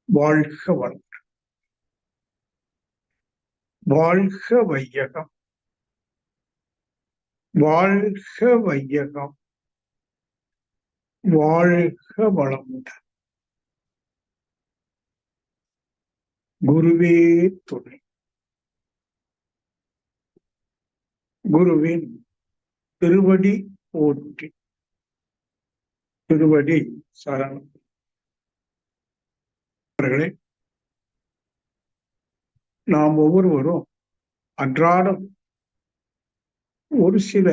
வாழ்க வளம், வாழ்க வையகம், வாழ்க வையகம், வாழ்க வளமுடன். குருவே துணை. குருவின் திருவடி போற்றி, திருவடி சரணம். அவர்களே, நாம் ஒவ்வொருவரும் அன்றாடம் ஒரு சில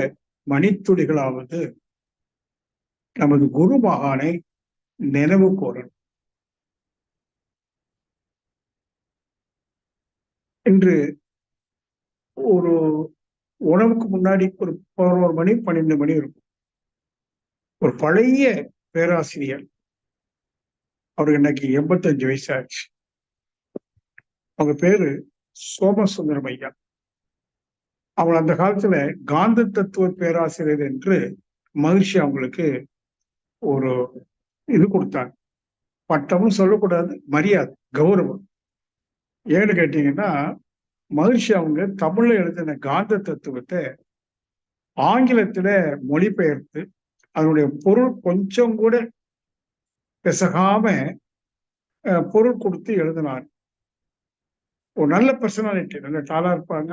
மணித்துளிகளாவது நமது குரு மகானை நினைவு கூறணும். இன்று ஒரு உணவுக்கு முன்னாடி ஒரு 11 மணி 12 மணி இருக்கும். ஒரு பழைய பேராசிரியர், அவருக்கு இன்னைக்கு 85 வயசாச்சு. அவங்க பேரு சோமசுந்தரம் ஐயா. அவங்க அந்த காலத்துல காந்த தத்துவ பேராசிரியர் என்று மகிழ்ச்சி அவங்களுக்கு ஒரு இது கொடுத்தாங்க. பட்டமும் சொல்லக்கூடாது, மரியாதை, கௌரவம். ஏன்னு கேட்டீங்கன்னா, மகிழ்ச்சி அவங்க தமிழ்ல எழுதின காந்த தத்துவத்தை ஆங்கிலத்துல மொழிபெயர்த்து அதனுடைய பொருள் கொஞ்சம் கூட பிசகாம பொருள் கொடுத்து எழுதினார். ஒரு நல்ல பர்சனாலிட்டி, நல்ல டாலா இருப்பாங்க.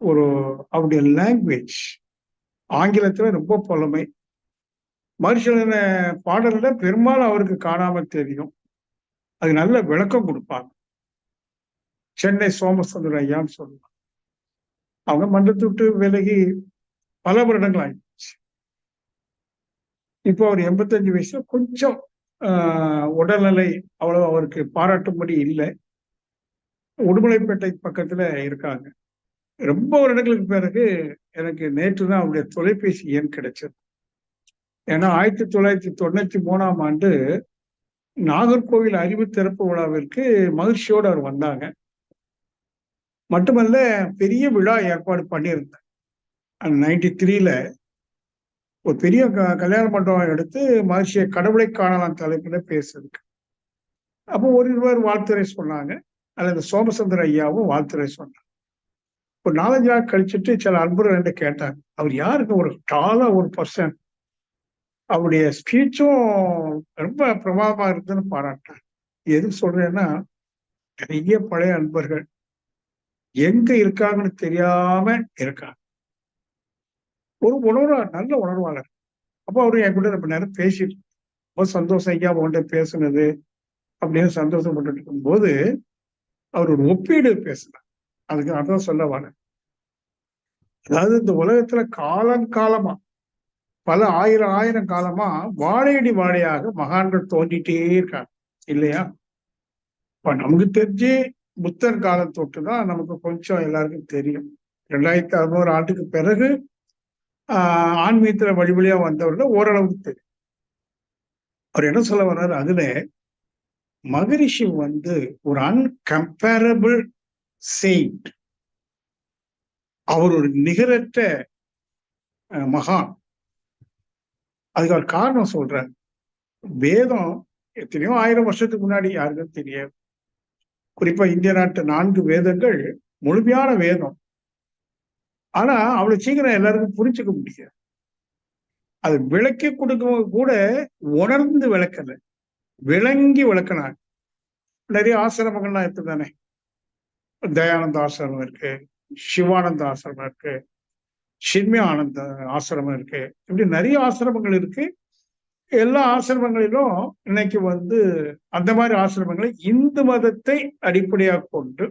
ஒரு அவருடைய லாங்குவேஜ் ஆங்கிலத்துல ரொம்ப புலமை. மகிழ்ச்சியான பாடல்ல பெரும்பாலும் அவருக்கு காணாம தெரியும். அது நல்ல விளக்கம் கொடுப்பாங்க. சென்னை சோமசுந்தர ஐயான்னு சொல்லுவாங்க. அவங்க மன்றத்தை விட்டு விலகி பல வருடங்கள் ஆயிடுச்சு. இப்போ அவர் 85 வயசுல கொஞ்சம் உடல்நிலை அவ்வளவு அவருக்கு பாராட்டும்படி இல்லை. உடுமலைப்பேட்டை பக்கத்துல இருக்காங்க. ரொம்ப வருடங்களுக்கு பிறகு எனக்கு நேற்று தான் அவருடைய தொலைபேசி எண் கிடைச்சது. ஏன்னா 1993ஆம் ஆண்டு நாகர்கோவில் அறிவு திறப்பு விழாவிற்கு மகிழ்ச்சியோடு அவர் வந்தாங்க. மட்டுமல்ல, பெரிய விழா ஏற்பாடு பண்ணியிருந்தேன். 93ல ஒரு பெரிய கல்யாண மண்டபம் எடுத்து மகிழ்ச்சியை கடவுளை காணலாம் தலைப்புல பேசுறதுக்கு. அப்போ ஒருவர் வாழ்த்துறை சொன்னாங்க, அல்லது சோமசுந்தர ஐயாவும் வாழ்த்துறை சொன்னாங்க. ஒரு 4-5 நாள் கழிச்சுட்டு சில அன்பர்கள் என்று கேட்டாங்க, அவர் யாருக்கு ஒரு டாலா ஒரு பர்சன், அவருடைய ஸ்பீச்சும் ரொம்ப பிரமாதமா இருக்குன்னு பாராட்டாங்க. எது சொல்றேன்னா, நிறைய பழைய அன்பர்கள் எங்க இருக்காங்கன்னு தெரியாம இருக்காங்க. ஒரு நல்ல உணர்வாளர். அப்போ அவரு என் கூட ரொம்ப நேரம் பேசிட்டு, ரொம்ப சந்தோஷம் ஐயா உன்கிட்ட பேசுனது அப்படின்னு சந்தோஷப்பட்டு இருக்கும்போது அவர் ஒரு ஒப்பீடு பேசினார். அதுக்கு அதான் சொல்ல வரேன். அதாவது இந்த உலகத்துல காலங்காலமா பல ஆயிரம் காலமா வாழையடி வாழையாக மகான்கள் தோண்டிட்டே இருக்காங்க இல்லையா? இப்ப நமக்கு தெரிஞ்சு புத்தர் காலம் தொட்டுதான் நமக்கு கொஞ்சம் எல்லாருக்கும் தெரியும். 2600 ஆண்டுக்கு பிறகு ஆன்மீகத்துல வழிவழியா வந்தவர்கள் ஓரளவுக்கு தெரியும். அவர் என்ன சொல்ல வர்றாரு, அதுல மகரிஷி ஒரு அன்கம்பேரபிள் செயின்ட். அவர் ஒரு நிகரற்ற மகான். அதுக்கு அவர் காரணம் சொல்றார். வேதம் எத்தனையோ 1000 வருஷத்துக்கு முன்னாடி யாருக்கும் தெரியாது. குறிப்பா இந்திய நாட்டு 4 வேதங்கள் முழுமையான வேதம். ஆனா அவ்வளவு சீக்கிரம் எல்லாருக்கும் புரிஞ்சுக்க முடியாது. அது விளக்கி கொடுக்க கூட உணர்ந்து விளக்கல, விளங்கி விளக்கினாங்க. நிறைய ஆசிரமங்கள்லாம் இருக்குதானே. தயானந்த ஆசிரமம் இருக்கு, சிவானந்த ஆசிரமம் இருக்கு, சின்மய ஆனந்த ஆசிரமம் இருக்கு. இப்படி நிறைய ஆசிரமங்கள் இருக்கு. எல்லா ஆசிரமங்களிலும் இன்னைக்கு அந்த மாதிரி ஆசிரமங்களை இந்து மதத்தை அடிப்படையாக கொண்டு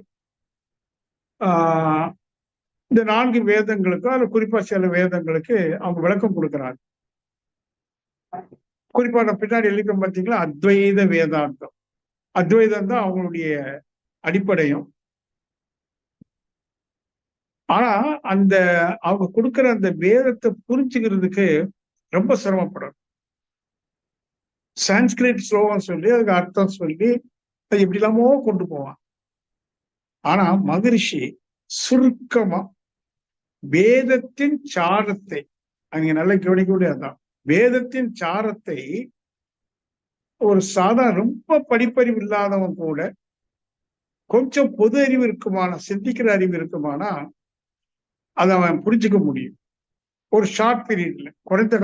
இந்த 4 வேதங்களுக்கு, அது குறிப்பா சில வேதங்களுக்கு அவங்க விளக்கம் கொடுக்கிறாங்க. குறிப்பா நான் பின்னாடி எழுதிக்கும் பார்த்தீங்களா, அத்வைத வேதாந்தம். அத்வைதம் தான் அவங்களுடைய அடிப்படையும். ஆனா அவங்க கொடுக்கிற அந்த வேதத்தை புரிஞ்சுக்கிறதுக்கு ரொம்ப சிரமப்படும். சான்ஸ்கிரிட் ஸ்லோகம் சொல்லி அதுக்கு அர்த்தம் சொல்லி அது எப்படி இல்லாமோ கொண்டு போவான். ஆனா மகரிஷி சுருக்கமா வேதத்தின் சாரத்தை, அங்க நல்ல கவனிக்க அதான் வேதத்தின் சாரத்தை ஒரு சாதாரண ரொம்ப படிப்பறிவு இல்லாதவன் கூட கொஞ்சம் பொது அறிவு இருக்குமானா, சிந்திக்கிற அறிவு இருக்குமானா, அதை அவன் புரிஞ்சுக்க முடியும். ஒரு ஷார்ட் பீரியட்ல, குறைந்த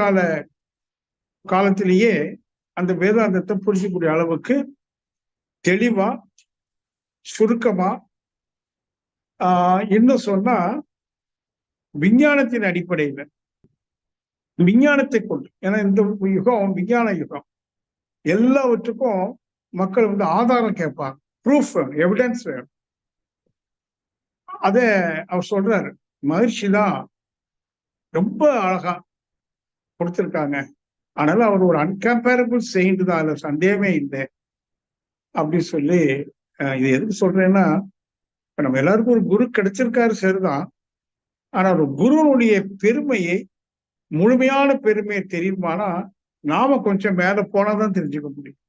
காலத்திலேயே அந்த வேதாந்தத்தை புரிஞ்சுக்கூடிய அளவுக்கு தெளிவா, சுருக்கமா, இன்னும் சொன்னா விஞ்ஞானத்தின் அடிப்படையில, விஞ்ஞானத்தை கொண்டு, ஏன்னா இந்த யுகம் விஞ்ஞான யுகம், எல்லாவற்றுக்கும் மக்கள் வந்து ஆதாரம் கேட்பாங்க, ப்ரூஃப் வேணும், எவிடன்ஸ் வேணும். அத அவர் சொல்றாரு, மகிழ்ச்சி தான் ரொம்ப அழகா கொடுத்திருக்காங்க. அதனால அவர் ஒரு அன்கம்பேரபிள் செயின்ட் தான், அதுல சந்தேகமே இல்லை அப்படின்னு சொல்லி. இது எதுக்கு சொல்றேன்னா, நம்ம எல்லாருக்கும் ஒரு குரு கிடைச்சிருக்காரு சரிதான். ஆனா ஒரு குருனுடைய பெருமையை, முழுமையான பெருமையை தெரியுமானா, நாம கொஞ்சம் மேல போனாதான் தெரிஞ்சுக்க முடியும்.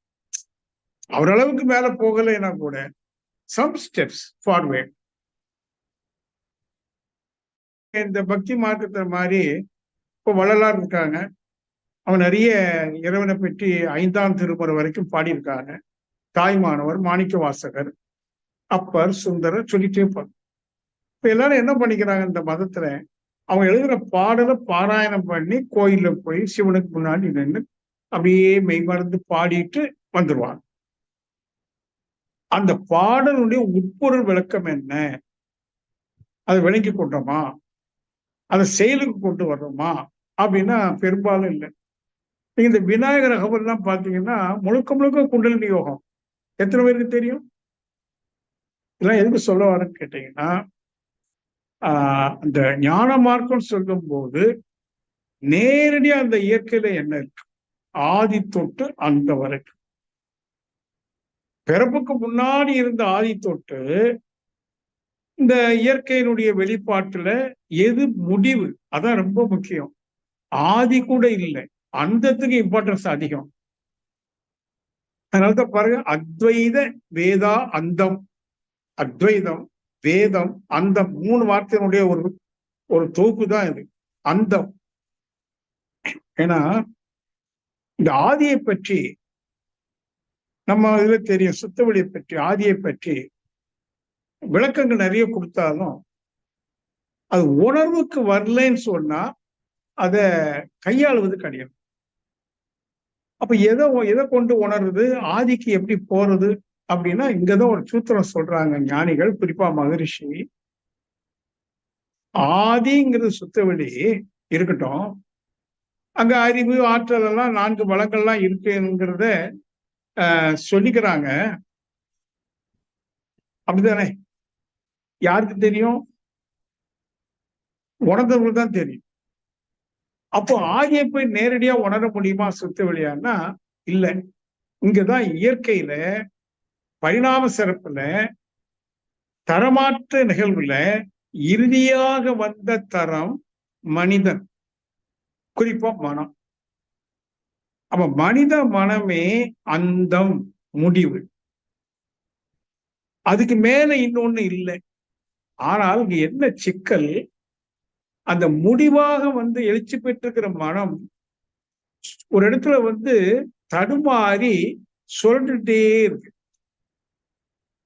அவரளவுக்கு மேல போகலைன்னா கூட சம் ஸ்டெப்ஸ் ஃபார்வேர்ட். இந்த பக்தி மார்க்கத்தை மாதிரி இப்போ வள்ளலார் இருக்காங்க. அவன் நிறைய இறைவனை பற்றி 5ஆம் திருமுறை வரைக்கும் பாடியிருக்காங்க. தாய்மானவர், மாணிக்க வாசகர், அப்பர், சுந்தரர் சொல்லிட்டே போறாங்க. இப்ப எல்லாரும் என்ன பண்ணிக்கிறாங்க இந்த மதத்துல, அவங்க எழுதுற பாடலை பாராயணம் பண்ணி கோயில்ல போய் சிவனுக்கு முன்னாடி நின்று அப்படியே மெய்மறந்து பாடிட்டு வந்துருவாங்க. அந்த பாடலுடைய உட்பொருள் விளக்கம் என்ன, அதை விளங்கி கொண்டோமா, அதை செயலுக்கு கொண்டு வர்றோமா அப்படின்னா பெரும்பாலும் இல்லை. நீங்க இந்த விநாயகர் அகவல்லாம் பாத்தீங்கன்னா முழுக்க முழுக்க குண்டலினி யோகம். எத்தனை பேருக்கு தெரியும்? இதெல்லாம் எதுக்கு சொல்ல வரேன்னு கேட்டீங்கன்னா, அந்த ஞான மார்க்கம் சொல்லும் போது நேரடியா அந்த இயற்கையில என்ன இருக்கு, ஆதி தொட்டு அந்த வரைக்கும், பிறப்புக்கு முன்னாடி இருந்த ஆதி தொட்டு இந்த இயற்கையினுடைய வெளிப்பாட்டுல எது முடிவு, அதான் ரொம்ப முக்கியம். ஆதி கூட இல்லை, அந்தத்துக்கு இம்பார்ட்டன்ஸ் அதிகம். அதனாலதான் பாருங்க, அத்வைத வேதா அந்தம், அத்வைதம், வேதம், அந்த 3 வார்த்தையினுடைய ஒரு தொகுப்பு தான் இது அந்தம். ஏன்னா இந்த ஆதியை பற்றி நம்ம இதுல தெரியும், சுத்தவெளியை பற்றி, ஆதியை பற்றி விளக்கங்கள் நிறைய கொடுத்தாலும் அது உணர்வுக்கு வரலன்னு சொன்னா அதை கையாளுவது கிடையாது. அப்ப எதை கொண்டு உணர்றது, ஆதிக்கு எப்படி போறது அப்படின்னா, இங்கதான் ஒரு சூத்திரம் சொல்றாங்க ஞானிகள், குறிப்பா மகரிஷி. ஆதிங்கிறது சுத்தவெளி இருக்கட்டும், அங்க அறிவு, ஆற்றல் எல்லாம் 4 வளங்கள்லாம் இருக்குங்கிறத சொல்லிக்கிறாங்க. அப்படித்தானே? யாருக்கு தெரியும்? உணர்ந்தவர்கள் தான் தெரியும். அப்போ ஆதியை போய் நேரடியா உணர முடியுமா சுத்தவெளியான்னா இல்லை. இங்கதான் இயற்கையில, பரிணாம சிறப்புல, தரமாற்ற நிகழ்வுல இறுதியாக வந்த தரம் மனிதன், குறிப்பா மனம். அப்ப மனித மனமே அந்தம், முடிவு. அதுக்கு மேல இன்னொன்னு இல்லை. ஆனால் இங்க என்ன சிக்கல், அந்த முடிவாக வந்து எழுச்சி பெற்றிருக்கிற மனம் ஒரு இடத்துல வந்து தடுமாறி சொல்லிட்டே இருக்கு.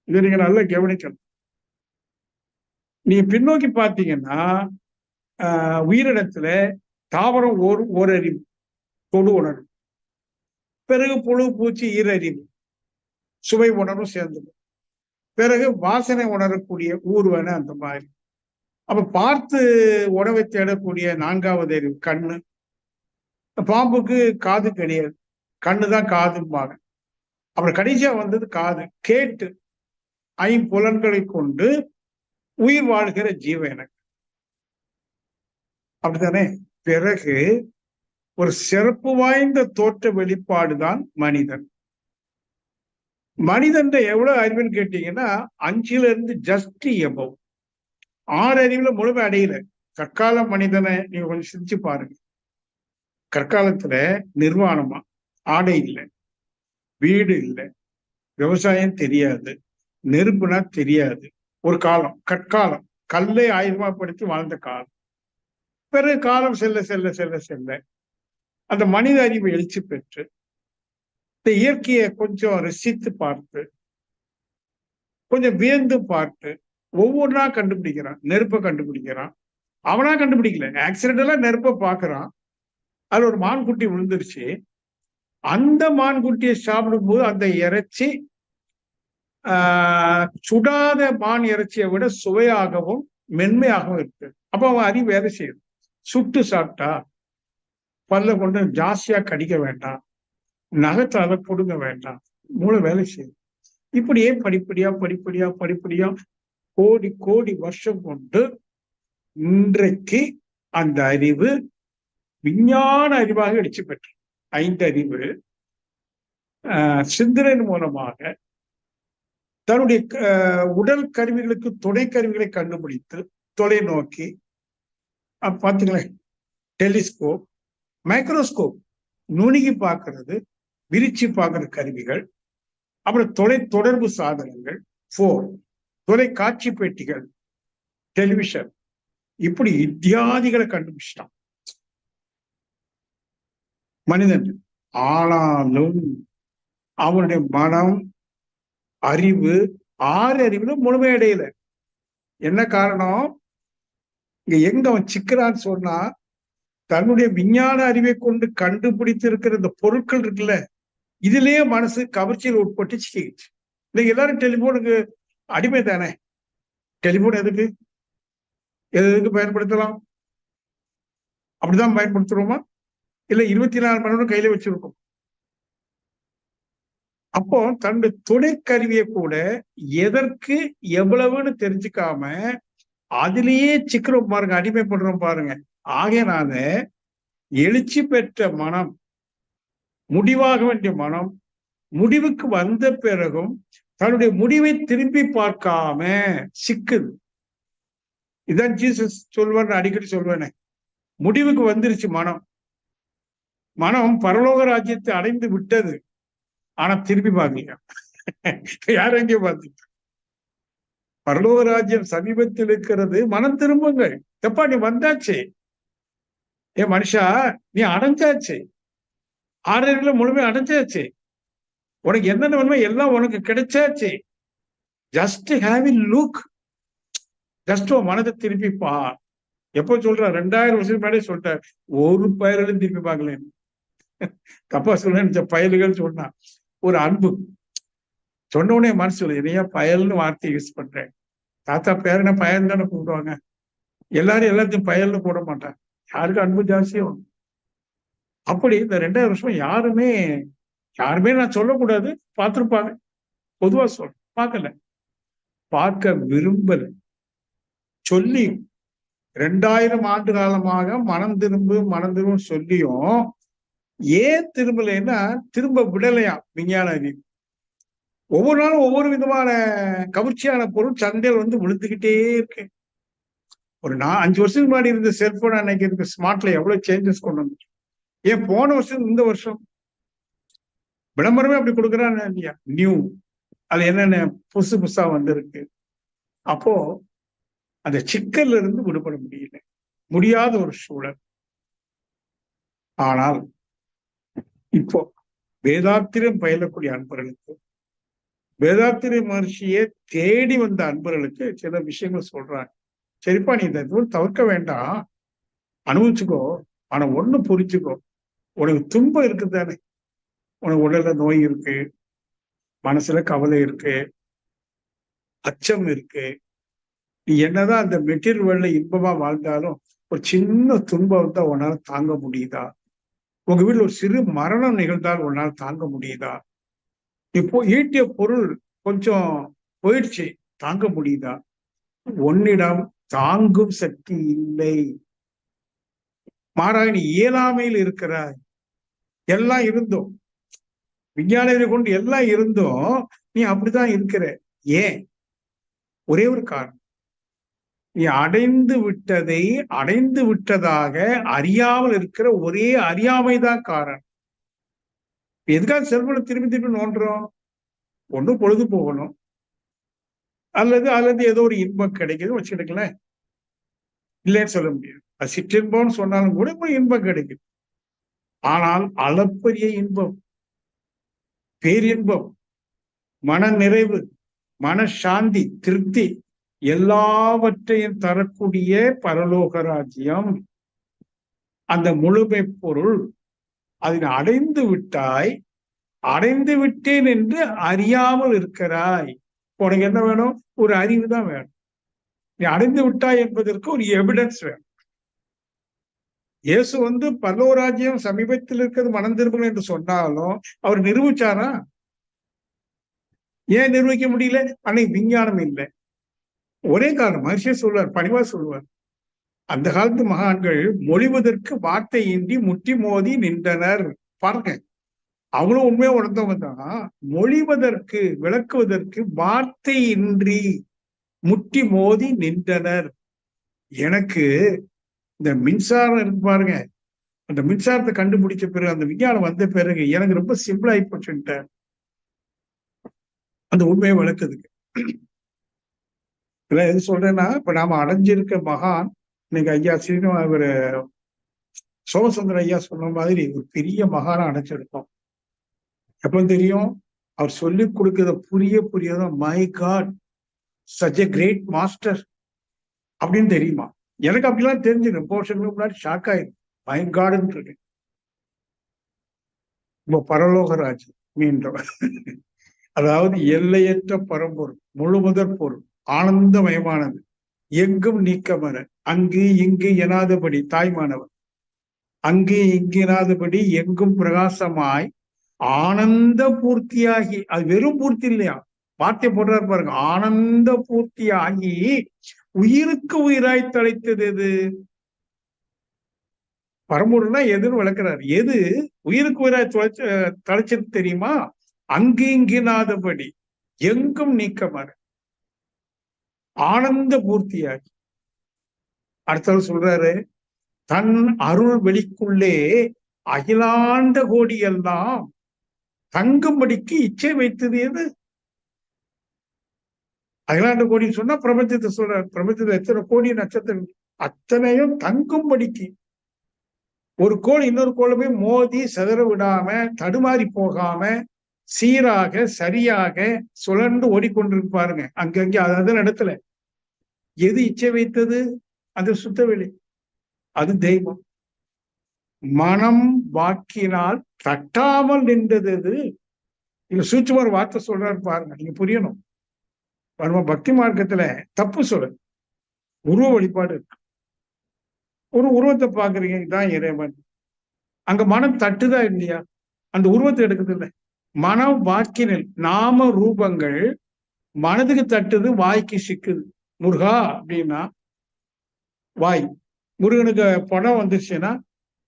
இதை நீங்க நல்லா கவனிக்கணும். நீங்க பின்னோக்கி பார்த்தீங்கன்னா, உயிரினத்துல தாவரம் ஓரறிவு, தொடு உணர்வு, பிறகு புழு பூச்சி ஈரறிவு, சுவை உணர்வும் சேர்ந்தது, பிறகு வாசனை உணரக்கூடிய ஊர்வன, அந்த மாதிரி. அப்ப பார்த்து உணவை தேடக்கூடிய 4வது அறிவு கண்ணு. பாம்புக்கு காது கிடையாது, கண்ணுதான் காதும்பாங்க. அப்புறம் கடைசியா வந்தது காது, கேட்டு 5 கொண்டு உயிர் வாழ்கிற ஜீவன் எனக்கு, அப்படித்தானே? பிறகு ஒரு சிறப்பு வாய்ந்த தோற்ற வெளிப்பாடுதான் மனிதன். மனிதன் எவ்வளவு அறிவுன்னு கேட்டீங்கன்னா 5ல இருந்து ஜஸ்ட் எபவ், 6 அறிவுல முழுமை அடையல. கற்கால மனிதனை நீங்க கொஞ்சம் சிரிச்சு பாருங்க. கற்காலத்துல நிர்வாணமா, ஆடை இல்லை, வீடு இல்லை, விவசாயம் தெரியாது, நெருப்புனா தெரியாது. ஒரு காலம் கற்காலம், கல்லை ஆயுதமாப்படுத்தி வாழ்ந்த காலம். பிறகு காலம் செல்ல செல்ல செல்ல செல்ல அந்த மனித அறிவு எழுச்சி பெற்று இந்த இயற்கையை கொஞ்சம் ரசித்து பார்த்து, கொஞ்சம் வியந்து பார்த்து, ஒவ்வொன்றா கண்டுபிடிக்கிறான். நெருப்பை கண்டுபிடிக்கிறான். அவனா கண்டுபிடிக்கல, ஆக்சிடென்டலா நெருப்பை பார்க்கறான். அதுல ஒரு மான்குட்டி விழுந்துருச்சு. அந்த மான்குட்டியை சாப்பிடும்போது அந்த இறைச்சி சுடாத மான் இறைச்சியை விட சுவையாகவும் மென்மையாகவும் இருக்கு. அப்ப அவன் அறிவு வேலை செய்யுது. சுட்டு சாப்பிட்டா பல்ல கொண்டு ஜாஸ்தியா கடிக்க வேண்டாம், நகத்தால புடுங்க வேண்டாம், மூளை வேலை செய்யுது. இப்படியே படிப்படியா படிப்படியா படிப்படியா கோடி கோடி வருஷம் கொண்டு இன்றைக்கு அந்த அறிவு விஞ்ஞான அறிவாக எழுச்சி பெற்று 5 அறிவு சிந்தனை மூலமாக தன்னுடைய உடல் கருவிகளுக்கு துணை கருவிகளை கண்டுபிடித்து தொலைநோக்கி பார்த்துங்களேன், டெலிஸ்கோப், மைக்ரோஸ்கோப், நுணுகி பார்க்கறது, விரிச்சு பார்க்கிற கருவிகள், அப்புறம் தொடர்பு சாதனங்கள், தொலைக்காட்சி பெட்டிகள், டெலிவிஷன், இப்படி இத்தியாதிகளை கண்டுபிடிச்சிட்டான் மனிதன். ஆனாலும் அவனுடைய மனம், அறிவு, 6 அறிவுல முழுமையடையல. என்ன காரணம்? இங்க எங்க அவன் சிக்கிறான்னு சொன்னா, தன்னுடைய விஞ்ஞான அறிவை கொண்டு கண்டுபிடித்து இருக்கிற இந்த பொருட்கள் இருக்குல்ல, இதுலயே மனசு கவர்ச்சியில் உட்பட்டு சிக்கிச்சு. இன்னைக்கு எல்லாரும் டெலிபோனுக்கு அடிமை தானே. டெலிபோன் எதுக்கு பயன்படுத்தலாம்? அப்படிதான் பயன்படுத்துறோமா? இல்ல 24 மணி நேரம் கையில வச்சிருக்கோம். அப்போ தன்னுடைய துணை கருவியை கூட எதற்கு எவ்வளவுன்னு தெரிஞ்சுக்காம அதிலேயே சிக்கிறோம் பாருங்க, அடிமைப்படுறோம் பாருங்க. ஆகையனால எழுச்சி பெற்ற மனம், முடிவாக வேண்டிய மனம், முடிவுக்கு வந்த பிறகும் தன்னுடைய முடிவை திரும்பி பார்க்காம சிக்குது. இதான் ஜீசஸ் சொல்வார், அடிக்கடி சொல்வேனே, முடிவுக்கு வந்துருச்சு மனம். மனம் பரலோக ராஜ்யத்தை அடைந்து விட்டது, ஆனா திரும்பி பார்க்கலையா? யார் எங்கே பார்த்தீங்க? பரலோக ராஜ்யம் சமீபத்தில் இருக்கிறது, மனம் திரும்புங்கள். எப்பா நீ வந்தாச்சு, ஏன் மனுஷா நீ அடைஞ்சாச்சு, 6 அறிவுல முழுமை அடைஞ்சாச்சு, உனக்கு என்னென்ன வேணுமோ எல்லாம் உனக்கு கிடைச்சாச்சு. Just have a look, just உன் மனதை திருப்பி பார். எப்போ சொல்ற? 2000 வருஷத்துக்கு முன்னாடியே சொல்லிட்டார், ஒரு பயலும் திருப்பி பார்க்கலன்னு. தப்பா சொல்ல பயல்கள் சொன்னா ஒரு அன்பு சொன்ன உடனே மனசு சொல்லுது, என்னையா பயல்னு வார்த்தையை யூஸ் பண்றேன். தாத்தா பேரனை பயல் தானே கூப்பிடுவாங்க, எல்லாரும் எல்லாத்தையும் பயல்னு கூட மாட்டாங்க, யாருக்கு அன்பு ஜாஸ்தியும். அப்படி இந்த 2000 வருஷம் யாருமே நான் சொல்லக்கூடாது, பார்த்துருப்பாங்க, பொதுவா சொல்ல பார்க்கல, பார்க்க விரும்பல. சொல்லி 2000 ஆண்டு காலமாக மனம் திரும்ப சொல்லியும் ஏன் திரும்பலைன்னா திரும்ப விடலையா விஞ்ஞான அறிவு. ஒவ்வொரு நாளும் ஒவ்வொரு விதமான கவர்ச்சியான பொருள் சந்தையில் வந்து விழுந்துகிட்டே இருக்கு. ஒரு 5 வருஷத்துக்கு முன்னாடி இருந்த செல்போன் அன்னைக்கு இருக்க ஸ்மார்ட்ல எவ்வளவு சேஞ்சஸ் கொண்டு வந்து, ஏன் போன வருஷம் இந்த வருஷம் விளம்பரமே அப்படி கொடுக்குறான்னு இல்லையா? நியூ, அது என்னென்ன புதுசு புதுசா வந்திருக்கு. அப்போ அந்த சிக்கல்ல இருந்து விடுபட முடியாத ஒரு சூழல். ஆனால் இப்போ வேதாத்திரம் பயிலக்கூடிய அன்பர்களுக்கு, வேதாத்திரி மகர்ஷியை தேடி வந்த அன்பர்களுக்கு சில விஷயங்கள் சொல்றாங்க. சரிப்பா, நீ இந்த தவிர்க்க வேண்டாம், அனுபவிச்சுக்கோ, ஆனா ஒண்ணு புரிஞ்சுக்கோ, உனக்கு துன்பம் இருக்குது தானே, உனக்கு உடல்ல நோய் இருக்கு, மனசுல கவலை இருக்கு, அச்சம் இருக்கு. நீ என்னதான் அந்த மெட்டீரியல் வேர்ல்ட்ல இன்பமா வாழ்ந்தாலும் ஒரு சின்ன துன்பம் தான் உன்னால தாங்க முடியுதா? உங்க வீட்டுல ஒரு சிறு மரணம் நிகழ்ந்தால் உன்னால தாங்க முடியுதா? இப்போ ஈட்டிய பொருள் கொஞ்சம் போயிடுச்சு, தாங்க முடியுதா? உன்னிடம் தாங்கும் சக்தி இல்லை, மாறாக நீ இயலாமையில் இருக்கிறாய். எல்லாம் இருந்தோம், விஞ்ஞானத்தை கொண்டு எல்லாம் இருந்தும் நீ அப்படிதான் இருக்கிற. ஏன்? ஒரே ஒரு காரணம், நீ அடைந்து விட்டதாக அறியாமல் இருக்கிற ஒரே அறியாமைதான் காரணம். எதுக்காக செல்வனை திரும்பி திரும்பி நோண்டுறோம்? ஒன்றும் பொழுது போகணும், அல்லது ஏதோ ஒரு இன்பம் கிடைக்குது வச்சுக்கிட்டுங்கள, இல்லைன்னு சொல்ல முடியாது. அது சிற்றின்பம்னு சொன்னாலும் கூட ஒரு இன்பம் கிடைக்குது. ஆனால் அளப்பரிய இன்பம், பேரின்பம், மன நிறைவு, மனசாந்தி, திருப்தி எல்லாவற்றையும் தரக்கூடிய பரலோக ராஜ்யம், அந்த முழுமை பொருள். அதனை அடைந்து விட்டாய், அடைந்து விட்டேன் என்று அறியாமல் இருக்கிறாய். உனக்கு என்ன வேணும்? ஒரு அறிவு தான் வேணும். நீ அடைந்து விட்டாய் என்பதற்கு ஒரு எவிடன்ஸ் வேணும். இயேசு பரலோராஜ்யம் சமீபத்தில் இருக்கிறது, மனம் திரும்புங்கள் என்று சொன்னாலும் அவர் நிரூபிச்சாரா? ஏன் நிரூபிக்க முடியல? அன்னைக்கு விஞ்ஞானம் இல்லை. ஒரே காரணம், மனுஷன் சொல்வார், பணிவா சொல்வார், அந்த காலத்து மகான்கள் மொழிவதற்கு வார்த்தையின்றி முட்டி மோதி நின்றனர். பாருங்க, அவங்களும் உண்மையா உணர்ந்தவங்க தான். மொழிவதற்கு, விளக்குவதற்கு வார்த்தையின்றி முட்டி மோதி நின்றனர். எனக்கு இந்த மின்சாரம் இருக்கு பாருங்க, அந்த மின்சாரத்தை கண்டுபிடிச்ச பிறகு, அந்த விஞ்ஞானம் வந்த பிறகு எனக்கு ரொம்ப சிம்பிள் ஆகி போச்சுட்ட அந்த உண்மையை விளக்குதுக்கு. இல்ல எது சொல்றேன்னா, இப்ப நாம அடைஞ்சிருக்க மகான், இன்னைக்கு ஐயா இவர் சோமசுந்தர ஐயா சொன்ன மாதிரி ஒரு பெரிய மகானா அடைச்சிருக்கோம். எப்ப தெரியும்? அவர் சொல்லி கொடுக்கறத புரியதான் my God, such a great master அப்படின்னு தெரியுமா? எனக்கு அப்படிலாம் தெரிஞ்சிடும். போர்ஷனுக்கு முன்னாடி ஷாக் ஆயிடும். மை காடுன்னு இருக்கு. இப்போ பரலோகராஜ் மீண்டும், அதாவது எல்லையற்ற பரம்பொருள், முழுமுதற் பொருள், ஆனந்தமயமானது, எங்கும் நீக்கமர, அங்கு இங்கு எனாதபடி, தாய்மானவர், அங்கு இங்கு எனாதபடி எங்கும் பிரகாசமாய் ஆனந்த பூர்த்தியாகி, அது வெறும் பூர்த்தி இல்லையா, வார்த்தை போடுறாரு பாருங்க, ஆனந்த பூர்த்தியாகி உயிருக்கு உயிராய் தழைத்தது எது? பரம்பொருள்னா எதுன்னு விளக்குறாரு. எது உயிருக்கு உயிராய் தழைச்சது தெரியுமா? அங்கு இங்கினாதபடி எங்கும் நீக்கமர ஆனந்த பூர்த்தியாகி. அடுத்தவர் சொல்றாரு, தன் அருள் வெளிக்குள்ளே அகிலாண்ட கோடி எல்லாம் தங்கும்படிக்கு இச்சை வைத்தது எது? அகிலாண்ட கோடி சொன்னா பிரபஞ்சத்தை சொல்றாரு. பிரபஞ்சத்துல எத்தனை கோடி நட்சத்திரம், அத்தனையும் தங்கும்படிக்கு. ஒரு கோள் இன்னொரு கோளுமே மோதி செதற விடாம, தடுமாறி போகாம, சீராக சரியாக சுழன்று ஓடிக்கொண்டிருப்பாருங்க அங்கங்கே. அதன் இடத்துல எது இச்சை வைத்தது? அது சுத்தவெளி, அது தெய்வம். மனம் வாக்கினால் தட்டாமல் நின்றது எது? இல்ல சூட்சும ஒரு வார்த்தை சொல்றாரு பாருங்க, நீங்க புரியணும். பக்தி மார்க்கத்துல தப்பு சொல்ல, உருவ வழிபாடு இருக்கு. ஒரு உருவத்தை பாக்குறீங்க, இதான் இறைவன். அங்க மனம் தட்டுதா இல்லையா? அந்த உருவத்தை எடுக்குது இல்லை. மனம் வாக்கினில் நாம ரூபங்கள் மனதுக்கு தட்டுது, வாய்க்கு சிக்குது. முருகா அப்படின்னா வாய், முருகனுக்கு பணம் வந்துருச்சுன்னா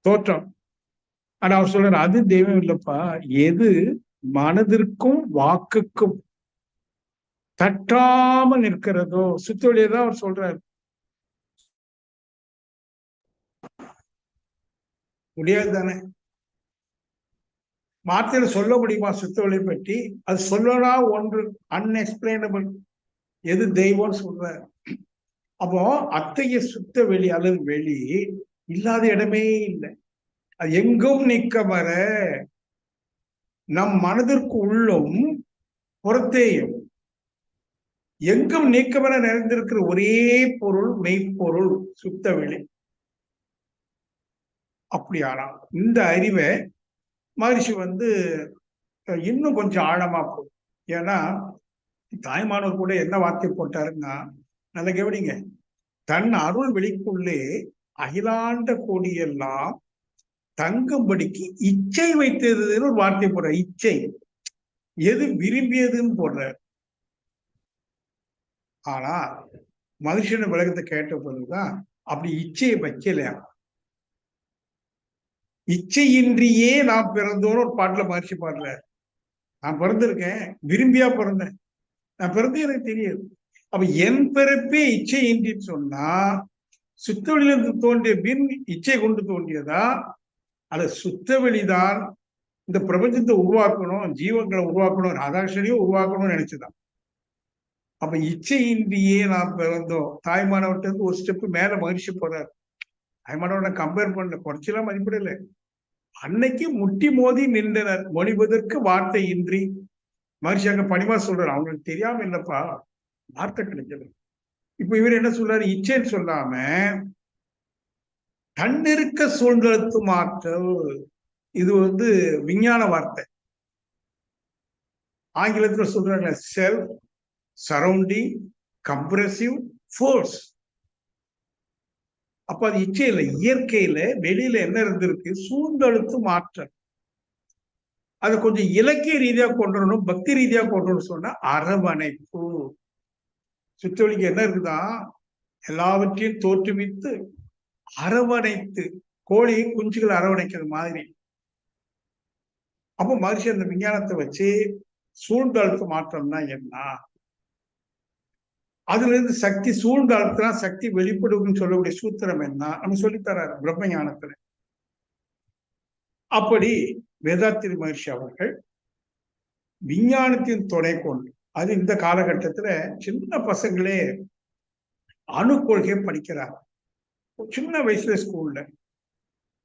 தோற்றம். ஆனா அவர் சொல்றாரு, அது தெய்வம் இல்லப்பா. எது மனதிற்கும் வாக்குக்கும் தட்டாமல் நிற்கிறதோ சுத்தொழியதான் அவர் சொல்றாரு. முடியாது தானே? வார்த்தையில சொல்ல முடியுமா சுத்தவெளி பற்றி? அது சொல்லலாம் ஒன்று, அன்எக்ஸ்பிளைனபிள். எது தெய்வம்னு சொல்ற. அப்போ அத்தகைய சுத்த வெளி அல்லது வெளி இல்லாத இடமே இல்லை. அது எங்கும் நிற்கமர, நம் மனதிற்கு உள்ளும் புறத்தேயும் எங்கும் நீக்கமர நிறைந்திருக்கிற ஒரே பொருள் மெய்ப்பொருள் சுத்த வெளி. அப்படியானா இந்த அறிவை மகரிஷி இன்னும் கொஞ்சம் ஆழமா போகும். ஏன்னா தாய்மானவர் கூட என்ன வார்த்தை போட்டாருன்னா, நல்ல கவனிங்க, தன் அருள் வெளிக்குள்ளே அகிலாண்ட கோடியெல்லாம் தங்கும்படிக்கு இச்சை வைத்ததுன்னு ஒரு வார்த்தை போடுற. இச்சை எது விரும்பியதுன்னு போடுறார். ஆனா மனுஷன விளக்கத்தை கேட்ட போதுதான் அப்படி இச்சையை வைக்கலையா. இச்சையின்றியே நான் பிறந்தோன்னு ஒரு பாட்டுல மகிழ்ச்சி பாடல. நான் பிறந்திருக்கேன், விரும்பியா பிறந்தேன், நான் பிறந்தே எனக்கு தெரியாது. அப்ப என் பிறப்பே இச்சையின்றின்னு சொன்னா, சுத்தவெளியிலிருந்து தோன்றிய பின் இச்சை கொண்டு தோன்றியதா? அது சுத்தவெளிதான் இந்த பிரபஞ்சத்தை உருவாக்கணும், ஜீவங்களை உருவாக்கணும், ராதாகிருஷ்ணனையும் உருவாக்கணும்னு நினைச்சுதான். அப்ப இச்சையின்றியே நாம் பிறந்தோம். தாய்மானவர்கிட்ட ஒரு ஸ்டெப் மேல மகிழ்ச்சி போறாரு. தாய்மானவரை கம்பேர் பண்ணல, குறைச்செல்லாம் மதிப்பிடல. அன்னைக்கு முட்டி மோதி நின்றனர் மொழிவதற்கு வார்த்தை இன்றி. மகர்ஷி அங்க பணிவா சொல்றாரு, அவங்களுக்கு தெரியாம இல்லப்பா, வார்த்தை கிடைக்கல. இப்ப இவர் என்ன சொல்றாரு, இச்சைன்னு சொல்லாம தன்னிருக்க சூழ்நிலத்து மாற்றல். இது விஞ்ஞான வார்த்தை. ஆங்கிலத்துல சொல்றாங்க செல்ஃப் சரௌண்டிங் கம்ப்ரெசிவ் ஃபோர்ஸ். அப்ப அது இச்சையில, இயற்கையில வெளியில என்ன இருந்திருக்கு, சூழ்ந்தழுத்து மாற்றல். அது கொஞ்சம் இலக்கிய ரீதியா கொண்டு வரணும், பக்தி ரீதியா கொண்டு வரணும் சொன்னா அரவணைப்பு. சுற்றொலிக்கு என்ன இருக்குதா, எல்லாவற்றையும் தோற்றுவித்து அரவணைத்து, கோழி குஞ்சுகள் அரவணைக்கிறது மாதிரி. அப்போ மகர்ஷி அந்த விஞ்ஞானத்தை வச்சு சூழ்ந்தழுத்து மாற்றம்னா என்ன, அதுல இருந்து சக்தி சூழ்ந்தழுத்தினா சக்தி வெளிப்படுதுன்னு சொல்லக்கூடிய சூத்திரம் என்ன நம்ம சொல்லித்தராரு பிரம்ம ஞானத்துல. அப்படி வேதாத்திரி மகர்ஷி அவர்கள் விஞ்ஞானத்தின் துணை கொண்டு, அது இந்த காலகட்டத்துல சின்ன பசங்களே அணு கொள்கை படிக்கிறாங்க. சின்ன வயசுல ஸ்கூல்ல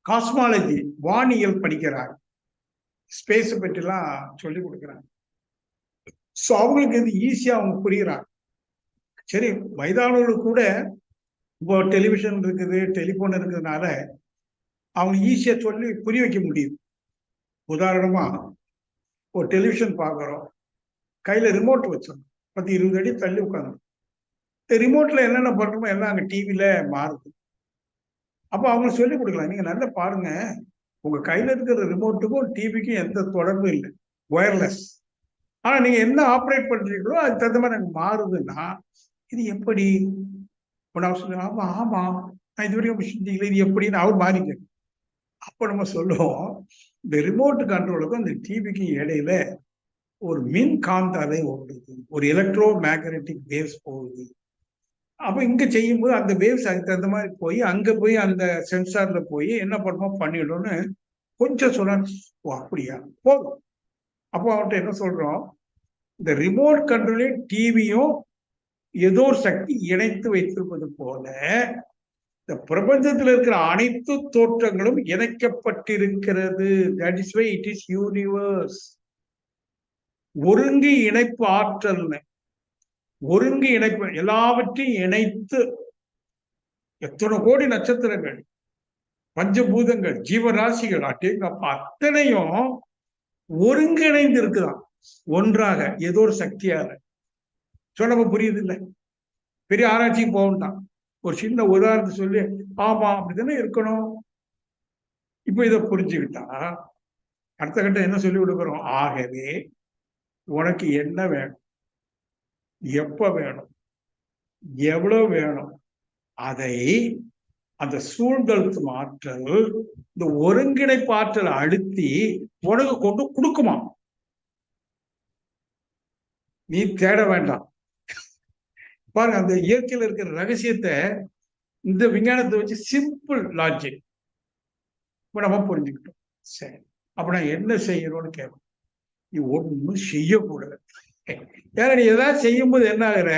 காஸ்மாலஜி வானியல் படிக்கிறாங்க, ஸ்பேஸ் பற்றி எல்லாம் சொல்லி கொடுக்குறாங்க. ஸோ அவங்களுக்கு இது ஈஸியா அவங்க புரியுறாங்க. சரி, வயதானவர்களுக்கு கூட இப்போ டெலிவிஷன் இருக்குது, டெலிபோன் இருக்கிறதுனால அவங்க ஈஸியா சொல்லி புரிய வைக்க முடியுது. உதாரணமா ஒரு டெலிவிஷன் பார்க்குறோம், கையில ரிமோட் வச்சிடணும், 10-20 அடி தள்ளி உட்காந்து ரிமோட்ல என்னென்ன பண்றோமோ எல்லாம் அங்க டிவில மாறுது. அப்போ அவங்க சொல்லி கொடுக்கலாம், நீங்க நல்லா பாருங்க, உங்க கையில இருக்கிற ரிமோட்டுக்கும் டிவிக்கும் எந்த தொடர்பும் இல்லை, ஒயர்லெஸ். ஆனா நீங்க என்ன ஆப்ரேட் பண்றீங்களோ அதுக்கு தகுந்த மாதிரி எனக்கு மாறுதுன்னா இது எப்படி? ஆமா ஆமா, நான் இது வரைக்கும் இது எப்படின்னு அவர் மாறிக்க. அப்ப நம்ம சொல்லுவோம், இந்த ரிமோட் கண்ட்ரோலுக்கும் இந்த டிவிக்கும் இடையில ஒரு மின் காந்த அலை ஓடுது, ஒரு எலக்ட்ரோ மேக்னெட்டிக் வேவ்ஸ் போகுது. அப்ப இங்க செய்யும்போது அந்த வேவ்ஸ் அதுக்கு தகுந்த மாதிரி போய் அங்க போய் அந்த சென்சார்ல போய் என்ன பண்ணுமோ பண்ணிடணும்னு கொஞ்சம் சொல்ல. ஓ அப்படியா, போதும். அப்போ அவன்கிட்ட என்ன சொல்றோம், இந்த ரிமோட் கண்ட்ரோலையும் டிவியும் ஏதோ ஒரு சக்தி இணைத்து வைத்திருப்பது போல இந்த பிரபஞ்சத்தில் இருக்கிற அனைத்து தோற்றங்களும் இணைக்கப்பட்டிருக்கிறது. That is why it is universe. ஒருங்கு இணைப்பு ஆற்றல், ஒருங்கு இணைப்பு, எல்லாவற்றையும் இணைத்து எத்தனை கோடி நட்சத்திரங்கள், பஞ்சபூதங்கள், ஜீவராசிகள், அத்தனையும் ஒருங்கிணைந்து இருக்குதான் ஒன்றாக ஏதோ ஒரு சக்தியாக. சொல்ல புரியுது இல்லை? பெரிய ஆராய்ச்சிக்கு போகணும், ஒரு சின்ன உதாரணத்தை சொல்லி ஆமா அப்படித்தானே இருக்கணும். இப்ப இதை புரிஞ்சுக்கிட்டா அடுத்த கட்டம் என்ன சொல்லி கொடுக்குறோம், ஆகவே உனக்கு என்ன வேணும், எப்ப வேணும், எவ்வளவு வேணும், அதை அந்த சூழ்ந்தழுத்து ஆற்றல், இந்த ஒருங்கிணைப்பு ஆற்றல் அழுத்தி உனக்கு கொண்டு கொடுக்குமா. நீ தேட வேண்டாம். பாருங்க, அந்த இயற்கையில் இருக்கிற ரகசியத்தை இந்த விஞ்ஞானத்தை வச்சு சிம்பிள் லாஜிக் இப்ப நம்ம புரிஞ்சுக்கிட்டோம். சரி, அப்ப நான் என்ன செய்யணும்னு கேட்போம். நீ ஒன்றும் செய்யக்கூடாது. ஏன்னா நீ ஏதாவது செய்யும்போது என்ன ஆகுற,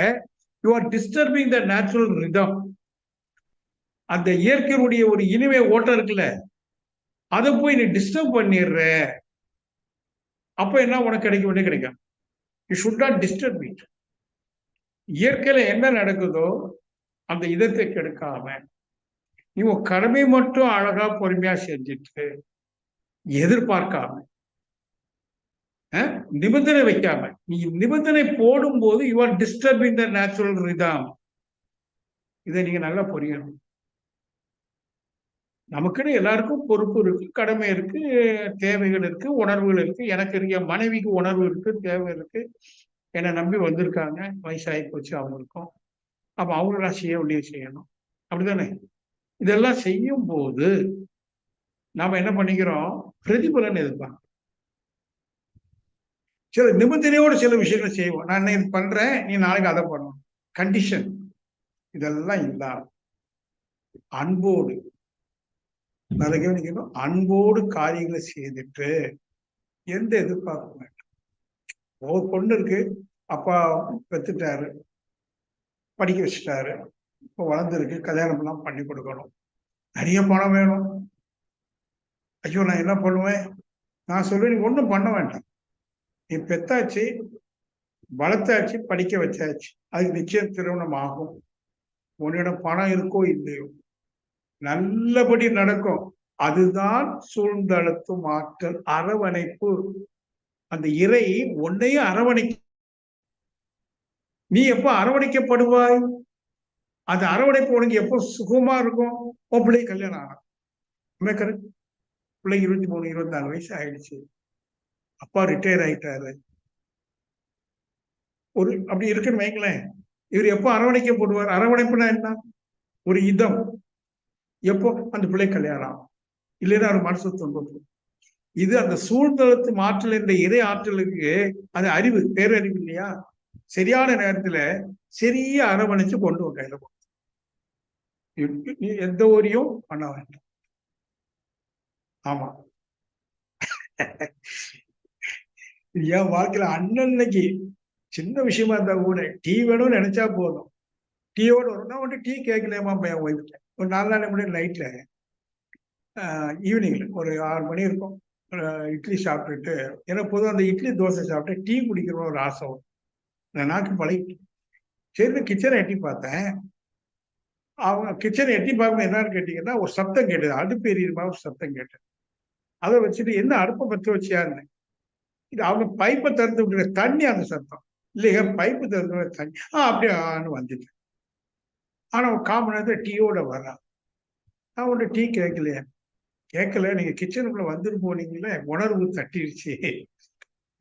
you are disturbing the natural rhythm. அந்த இயற்கையுடைய ஒரு இனிமை ஓட்டம் இருக்குல்ல, அதை போய் நீ டிஸ்டர்ப் பண்ணிடுற. அப்ப என்ன உனக்கு கிடைக்க வேண்டிய கிடைக்கும். You should not disturb it. இயற்கையில என்ன நடக்குதோ அந்த இதத்தை கெடுக்காம நீ உன் கடமை மட்டும் அழகா பொறுமையா செஞ்சுட்டு, எதிர்பார்க்காம, நிபந்தனை வைக்காம, நீ நிபந்தனை போடும் போது you are disturbing the natural rhythm. இதை நீங்க நல்லா புரியணும். நமக்குன்னு எல்லாருக்கும் பொறுப்பு இருக்கு, கடமை இருக்கு, தேவைகள் இருக்கு, உணர்வுகள் இருக்கு. எனக்கு இருக்க மனைவிக்கு உணர்வு இருக்கு, தேவை இருக்கு, என்னை நம்பி வந்திருக்காங்க, வயசாகி போச்சு அவங்களுக்கும். அப்ப அவங்களெல்லாம் செய்ய வேண்டியது செய்யணும், அப்படித்தானே? இதெல்லாம் செய்யும் போது நாம என்ன பண்ணிக்கிறோம், பிரதிபலன் எதிர்பார்க்கணும். சில நிபந்தனையோட சில விஷயங்களை செய்வோம். நான் என்ன இது பண்றேன், நீ நாளைக்கு அதை பண்ணணும், கண்டிஷன். இதெல்லாம் இல்லாம அன்போடு, நல்ல கவனிக்கணும், அன்போடு காரியங்களை செய்துட்டு எந்த எதிர்பார்க்க வேண்டாம். ஒரு பொண்ணு இருக்கு, அப்பா பெத்துட்டாரு, படிக்க வச்சுட்டாரு, இப்போ வளர்ந்துருக்கு, கல்யாணம் எல்லாம் பண்ணி கொடுக்கணும், நிறைய பணம் வேணும். ஐயோ நான் என்ன பண்ணுவேன்? நான் சொல்லுவேன், நீ ஒன்றும் பண்ண வேண்டாம். நீ பெத்தாச்சு, வளர்த்தாச்சு, படிக்க வச்சாச்சு, அதுக்கு நிச்சயம் திருமணம் ஆகும். உன்னிடம் பணம் இருக்கோ இல்லையோ, நல்லபடி நடக்கும். அதுதான் சூழ்ந்தழுத்தும் ஆற்றல், அரவணைப்பு. அந்த இறை உன்னையும் அரவணைக்க. நீ எப்ப அரவணைக்கப்படுவாய்? அந்த அரவணைப்பு உனக்கு எப்போ சுகமா இருக்கும்? உன் பிள்ளை கல்யாணம் ஆகும். பிள்ளை 23, 24 வயசு ஆயிடுச்சு. அப்பா ரிட்டையர் ஆயிட்டாரு. அப்படி இருக்குன்னு வைங்களேன். இவர் எப்போ அரவணைக்கப்படுவார்? அரவணைப்புனா என்ன? ஒரு இதம். எப்போ? அந்த பிள்ளை கல்யாணம் இல்லைன்னா ஒரு மனசு துன்பப்படும். இது அந்த சூழ்நிலத்து மாற்றல் என்ற இறை ஆற்றலுக்கு அது அறிவு, பேரறிவு இல்லையா? சரியான நேரத்துல சரியா அரவணைச்சு கொண்டு வர கையில எந்த ஊரையும் பண்ண வேண்டாம். ஆமா. என் வாழ்க்கையில அன்னன்னைக்கு சின்ன விஷயமா இருந்தா கூட டீ வேணும்னு நினைச்சா போதும். டீயோட ஒரு டீ கேட்கலையமா என் ஒய்ஃப்ட்ட. ஒரு 4 நாளைக்கு முன்னாடி நைட்ல ஈவினிங்ல ஒரு 6 மணி இருக்கும். இட்லி சாப்பிட்டுட்டு, ஏன்னா பொதுவாக அந்த இட்லி தோசை சாப்பிட்டு டீ குடிக்கணும்னு ஒரு ஆசை வரும். நான் நாக்கு பழகி சரி கிச்சனை எட்டி பார்த்தேன். அவங்க கிச்சனை எட்டி பார்க்கும்போது என்னன்னு கேட்டீங்கன்னா, ஒரு சத்தம் கேட்டது. அடுப்பு எரியுமா ஒரு சத்தம் கேட்டது. அதை வச்சுட்டு என்ன அடுப்பை பற்ற வச்சியாருன்னு. இது அவங்க பைப்பை திறந்து விட்டுற தண்ணி அந்த சத்தம். இல்லையா பைப்பு திறந்து விட தண்ணி. அப்படியே வந்துட்டு. ஆனா ஒரு 1/4 மணி நேரத்துல டீயோட வர்றான். நான் ஒன்று டீ கேட்கலையே. கேட்கல, நீங்க கிச்சனுக்குள்ள வந்துட்டு போனீங்களே, உணர்வு தட்டிடுச்சு.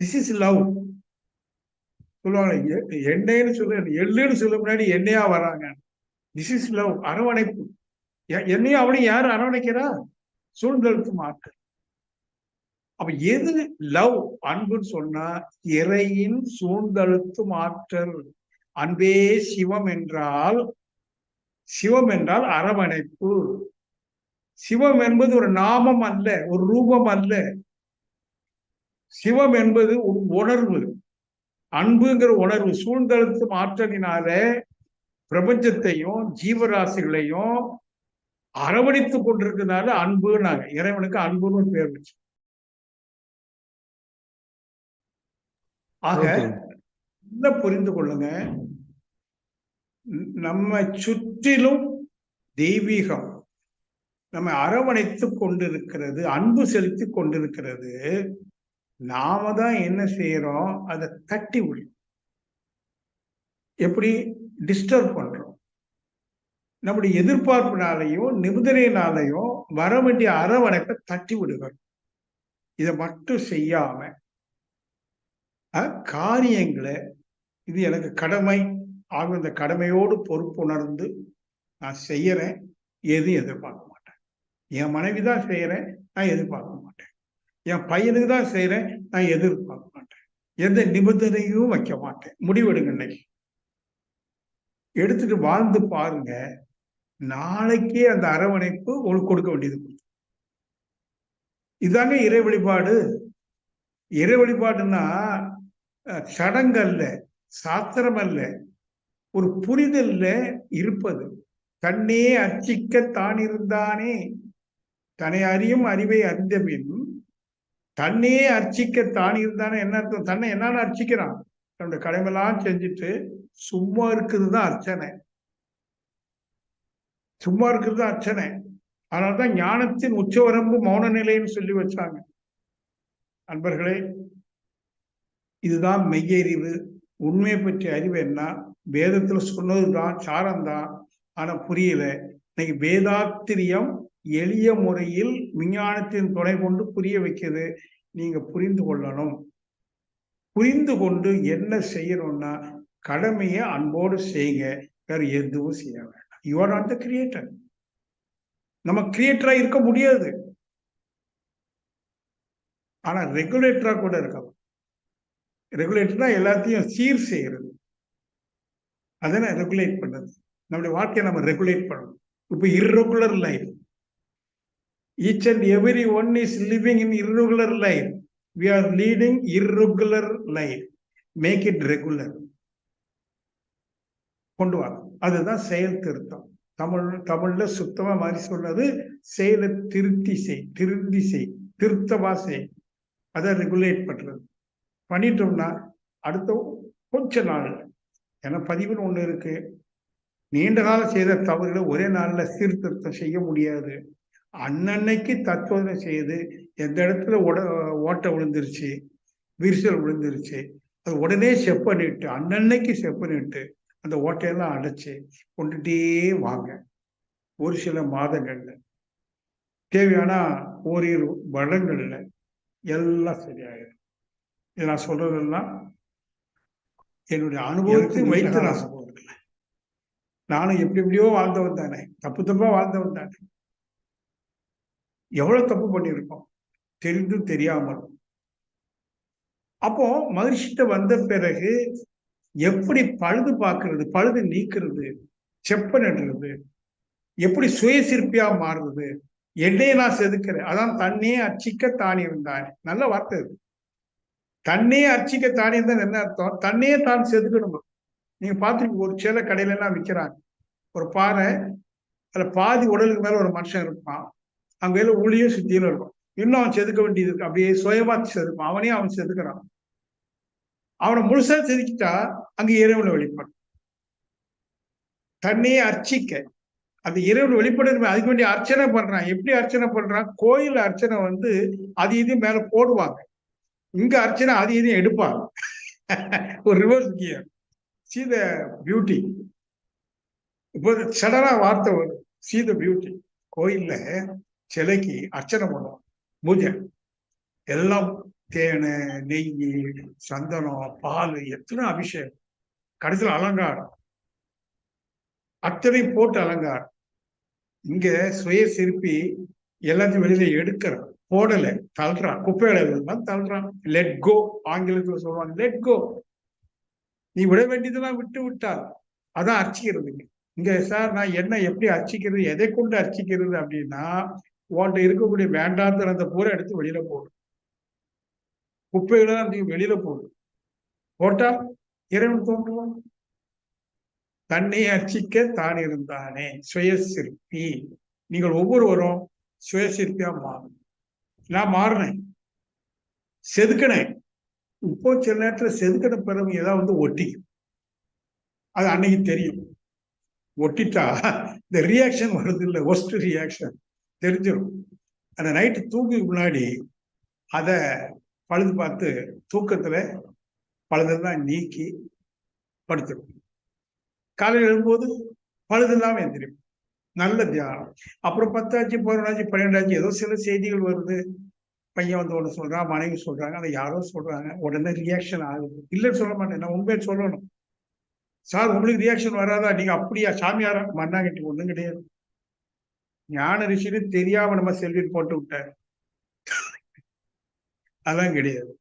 திஸ் இஸ் லவ் சொல்லுவாங்க. எண்ணெய்னு சொல்ல, எள்ளுன்னு சொல்ல முன்னாடி எண்ணெயா வராங்க. திஸ் இஸ் லவ், அரவணைப்பு. என்னையும் அவனையும் யாரு அரவணைக்கிறா? சூழ்ந்தெழுத்து மாற்று. அப்ப எது லவ்? அன்புன்னு சொன்னா இறையின் சூழ்ந்தழுத்து மாற்றல். அன்பே சிவம் என்றால், சிவம் என்றால் அரவணைப்பு. சிவம் என்பது ஒரு நாமம் அல்ல, ஒரு ரூபம் அல்ல. சிவம் என்பது ஒரு உணர்வு. அன்புங்கிற உணர்வு சூழ்ந்தழுத்து மாற்றலினால பிரபஞ்சத்தையும் ஜீவராசிகளையும் அரவணைத்துக் கொண்டிருக்கிறதுனால அன்புனாங்க. இறைவனுக்கு அன்புன்னு பேர் வச்சு. ஆக என்ன புரிந்து கொள்ளுங்க, நம்ம சுற்றிலும் தெய்வீகம் நம்ம அரவணைத்து கொண்டிருக்கிறது, அன்பு செலுத்தி கொண்டிருக்கிறது. நாம தான் என்ன செய்யறோம்? அதை தட்டி விடுறோம். எப்படி? டிஸ்டர்ப் பண்றோம். நம்முடைய எதிர்பார்ப்பினாலையும் நிபந்தனையினாலையும் வர வேண்டிய அரவணைப்பை தட்டி விடுகிறோம். இதை மட்டும் செய்யாம காரியங்களை, இது எனக்கு கடமை ஆகும், இந்த கடமையோடு பொறுப்புணர்ந்து நான் செய்யறேன், எதுவும் எதிர்பார்க்க மாட்டேன். என் மனைவி தான் செய்யறேன், நான் எதிர்பார்க்க மாட்டேன். என் பையனுக்கு தான் செய்யறேன், நான் எதிர்பார்க்க மாட்டேன். எந்த நிபந்தனையும் வைக்க மாட்டேன். முடிவெடுங்க. இன்னைக்கு எடுத்துட்டு வாழ்ந்து பாருங்க. நாளைக்கே அந்த அரவணைப்பு உங்களுக்கு கொடுக்க வேண்டியது. இதாங்க இறை வழிபாடு. இறை வழிபாடுன்னா சடங்கு அல்ல, சாஸ்திரம் அல்ல, ஒரு புரிதல்ல இருப்பது. தன்னே அர்ச்சிக்க தான் இருந்தானே, தன்னை அறியும் அறிவை அறிந்தபின் தன்னே அர்ச்சிக்க தான் இருந்தானே. என்ன அர்த்தம்? தன்னை என்னன்னு அர்ச்சிக்கிறான்? தன்னுடைய கடமையெல்லாம் செஞ்சுட்டு சும்மா இருக்கிறது தான் அர்ச்சனை. சும்மா இருக்கிறது தான் அர்ச்சனை. அதனால்தான் ஞானத்தின் உச்சவரம்பு மௌன நிலைன்னு சொல்லி வச்சாங்க. அன்பர்களே, இதுதான் மெய்யறிவு. உண்மையை பற்றிய அறிவு என்ன? வேதத்துல சொன்னதுதான், சாரம்தான். ஆனா புரியல. இன்னைக்கு வேதாத்திரியம் எளிய முறையில் விஞ்ஞானத்தின் துணை கொண்டு புரிய வைக்கிறது. நீங்க புரிந்து கொள்ளணும். புரிந்து கொண்டு என்ன செய்யணும்னா, கடமையை அன்போடு செய்யுங்க, வேற எதுவும் செய்ய வேண்டாம். You are not the creator. நம்ம கிரியேட்டரா இருக்க முடியாது, ஆனா ரெகுலேட்டரா கூட இருக்கலாம். ரெகுலேட்டர்னா எல்லாத்தையும் சீர் செய்யறது, அதனை ரெகுலேட் பண்றது. நம்முடைய வாழ்க்கையை நம்ம ரெகுலேட் பண்ணணும். இப்ப irregular life, each and every one is living in irregular life. We are leading irregular life. Make it regular. கொண்டு வாங்க. அதுதான் செயல் திருத்தம். தமிழ்ல சுத்தமா மாதிரி சொன்னது செயலை திருத்தி செய், திருத்தமா செய். அதை ரெகுலேட் பண்றது பண்ணிட்டோம்னா அடுத்த கொஞ்ச நாள், ஏன்னா பதிவுன்னு ஒண்ணு இருக்கு. நீண்ட நாள் செய்த தவறுகளை ஒரே நாள்ல சீர்திருத்தம் செய்ய முடியாது. அன்னன்னைக்கு தத்துவத்தை செய்து எந்த இடத்துல ஓட்டை விழுந்துருச்சு, விரிசல் விழுந்துருச்சு, அது உடனே செப் பண்ணிட்டு அன்னன்னைக்கு செப் பண்ணிட்டு அந்த ஓட்டையெல்லாம் அடைச்சு கொண்டுட்டே வாங்க. ஒரு சில மாதங்கள்ல தேவையான ஓரிரு வருடங்கள்ல எல்லாம் சரியாயிடும். இது நான் சொல்றதெல்லாம் என்னுடைய அனுபவத்தை வைத்து நான் சொல்றதில்லை. நானும் எப்படி எப்படியோ வாழ்ந்தவன் தானே, தப்பா வாழ்ந்தவன் தானே. எவ்வளவு தப்பு பண்ணியிருக்கோம் தெரிந்தும் தெரியாமல். அப்போ மகிழ்ச்சிட்ட வந்த பிறகு எப்படி பழுது பார்க்கறது, பழுது நீக்கிறது, செப்ப நடுறது, எப்படி சுயசிற்பியா மாறுறது, என்னையே நான் செதுக்கிறேன். அதான் தன்னையே அர்ச்சிக்க தானே இருந்தான். நல்ல வார்த்தை இது. தன்னையே அர்ச்சிக்க தானே இருந்தான் என்ன அர்த்தம்? தன்னையே தான் செதுக்கணும். நீங்க பார்த்துட்டு ஒரு சில கடையில எல்லாம் விற்கிறாங்க ஒரு பாறை, அதுல பாதி உடலுக்கு மேல ஒரு மனுஷன் இருப்பான், அங்க மேல ஊழியும் சுத்தியும் இருக்கும். இன்னும் அவன் செதுக்க வேண்டியது இருக்கு. அப்படியே சுயமா செதுப்பான். அவனே அவன் செதுக்குறான். அவனை முழுசா செதுக்கிட்டா அங்க இறைவனை வெளிப்படும். தன்னையே அர்ச்சிக்க அந்த இறைவன் வெளிப்படும். அதுக்கு வேண்டிய அர்ச்சனை பண்றான். எப்படி அர்ச்சனை பண்றான்? கோயில் அர்ச்சனை அது இதையும் மேல போடுவாங்க. இங்க அர்ச்சனை அது இதையும் எடுப்பாங்க. ஒரு reverse gear. see the beauty. இப்போ சடனா வார்த்தை வரும், see the beauty. கோயில்ல சிலைக்கு அர்ச்சனை பண்ணுவோம், பூஜை எல்லாம் தேனை, நெய், சந்தனம், பால், எத்தனை அபிஷேகம், கடைசியில் அலங்காரம், அத்தனை போட்டு அலங்காரம். இங்க சுய சிற்பி எல்லாத்தையும் வெளியில எடுக்கிறான், போடல, தள்ளுறான், குப்பையில தள்ளுறான். லெட் கோ, ஆங்கிலத்துல சொல்லுவாங்க, லெட் கோ. நீ விட வேண்டியதெல்லாம் விட்டு விட்டால் அதான் அர்ச்சிக்கிறதுங்க. இங்க சார் நான் என்ன எப்படி அர்ச்சிக்கிறது, எதை கொண்டு அர்ச்சிக்கிறது அப்படின்னா, உன்கிட்ட இருக்கக்கூடிய வேண்டாத அந்த பூரை எடுத்து வெளியில போடு, குப்பைகளை நீ வெளியில போடு. போட்டா இறைவன் தோன்றுவான். தன்னை அர்ச்சிக்க தான் இருந்தானே சுய சிற்பி. நீங்கள் ஒவ்வொருவரும் சுய சிற்பியா மாறும். நான் மாறினேன், செதுக்கினேன். இப்போ சில நேரத்துல செதுக்கின பிறகு ஏதாவது ஒட்டிக்கும். அது அன்னைக்கு தெரியும். ஒட்டிட்டா இந்த ரியாக்ஷன் வருது இல்லை, ஒஸ்ட் ரியாக்ஷன் தெரிஞ்சிடும். அந்த நைட்டு தூக்கு முன்னாடி அதை பழுது பார்த்து தூக்கத்துல பழுதெல்லாம் நீக்கி படுத்துடும். காலையில் எழும்போது பழுதெல்லாம் எந்திரிக்கும். நல்ல தியானம். அப்புறம் 10ஆச்சு, 11ஆச்சு, 12ஆச்சு, ஏதோ சில செய்திகள் வருது. பையன் ஒன்று சொல்றான், மனைவி சொல்றாங்க, அதை யாரோ சொல்றாங்க, உடனே ரியாக்ஷன் ஆகுது. இல்லைன்னு சொல்ல மாட்டேன், நான் உண்மையை சொல்லணும். சார் உங்களுக்கு ரியாக்ஷன் வராதா, நீங்க அப்படியா சாமியாரா? மண்ணாங்கட்டி ஒண்ணும் கிடையாது. ஞான ரிஷின்னு தெரியாம நம்ம செல்வின் போட்டு விட்டார், அதான் கிடையாது.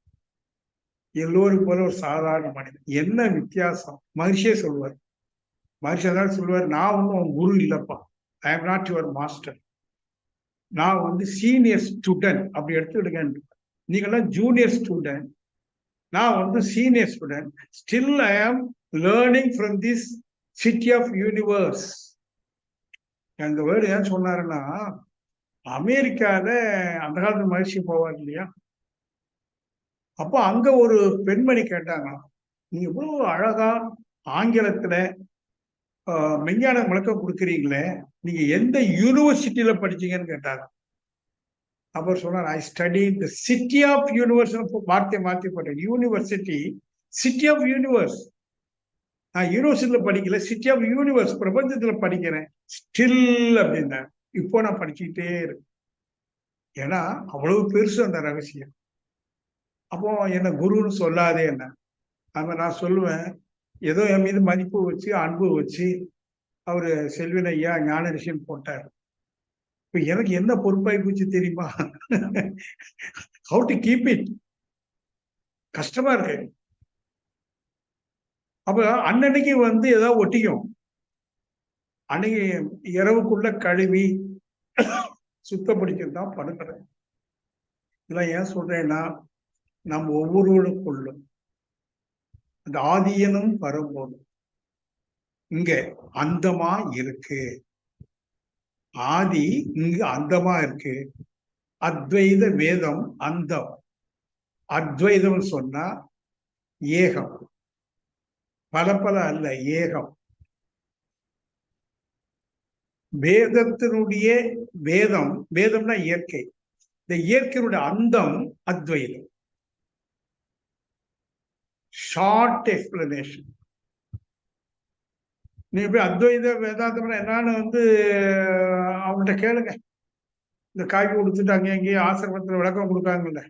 எல்லோரும் போல ஒரு சாதாரண மனிதன். என்ன வித்தியாசம்? மகிழ்ச்சியே சொல்லுவார். மகிழ்ச்சி அதான் சொல்லுவார், நான் ஒன்றும் குரு இல்லப்பா, I am not your master, நான் சீனியர் ஸ்டூடெண்ட். அப்படி எடுத்துக்கிடுங்க. நீங்கெல்லாம் ஜூனியர் ஸ்டூடெண்ட், நான் senior student. Still I am learning from this city of universe. அந்த வேர்டு ஏன் சொன்னாருன்னா, அமெரிக்கால அந்த காலத்து மகிழ்ச்சி போவார் இல்லையா, அப்போ அங்க ஒரு பெண்மணி கேட்டாங்க, நீங்க இவ்வளவு அழகா ஆங்கிலத்துல மெஞ்ஞான முழக்கம் கொடுக்குறீங்களே, நீங்க எந்த யூனிவர்சிட்டியில படிச்சீங்கன்னு கேட்டாங்க. அப்புறம் சொன்னார், I study the city of universe. வார்த்தையை மாற்றி போட்டேன், யூனிவர்சிட்டி, சிட்டி ஆஃப் யூனிவர்ஸ். நான் யூனிவர்சிட்டியில படிக்கல, சிட்டி ஆஃப் யூனிவர்ஸ், பிரபஞ்சத்துல படிக்கிறேன். ஸ்டில் அப்படின்னா இப்போ நான் படிச்சுக்கிட்டே இருக்கேன். ஏன்னா அவ்வளவு பெருசு அந்த ரகசியம். அப்போ என்ன குருன்னு சொல்லாதே என்ன. அங்க நான் சொல்லுவேன், ஏதோ என் மீது மதிப்பு வச்சு அன்பு வச்சு அவரு செல்வின் ஐயா ஞான ரிஷின்னு போட்டார். இப்ப எனக்கு என்ன பொறுப்பாய் போச்சு தெரியுமா? How to keep it. கஷ்டமா இருக்கு. அப்ப அன்னன்னைக்கு ஏதாவது ஒட்டிக்கும். அன்னைக்கு இரவுக்குள்ள கழுவி சுத்தப்படுத்திட்டு தான் படுக்கிறேன். இதெல்லாம் ஏன் சொல்றேன்னா, நம்ம ஒவ்வொருவருக்குள்ளும் அந்த ஆதியனும் வரும்போது இங்க அந்தமா இருக்கு. ஆதி இங்கு அந்தமா இருக்கு. அத்வைத வேதம் அந்தம். அத்வைதம் சொன்னா ஏகம், பல பல அல்ல, ஏகம். வேதத்தினுடைய வேதம், வேதம்னா இயற்கை, இந்த இயற்கையினுடைய அந்தம் அத்வைதம். Short explanation. நீ போய் அத்வைத வேதாந்தம் என்னன்னு அவங்கள்ட்ட கேளுங்க. இந்த காய்க்கு கொடுத்துட்டு அங்கே எங்கேயும் ஆசிரமத்தில் விளக்கம் கொடுக்காங்கல்ல,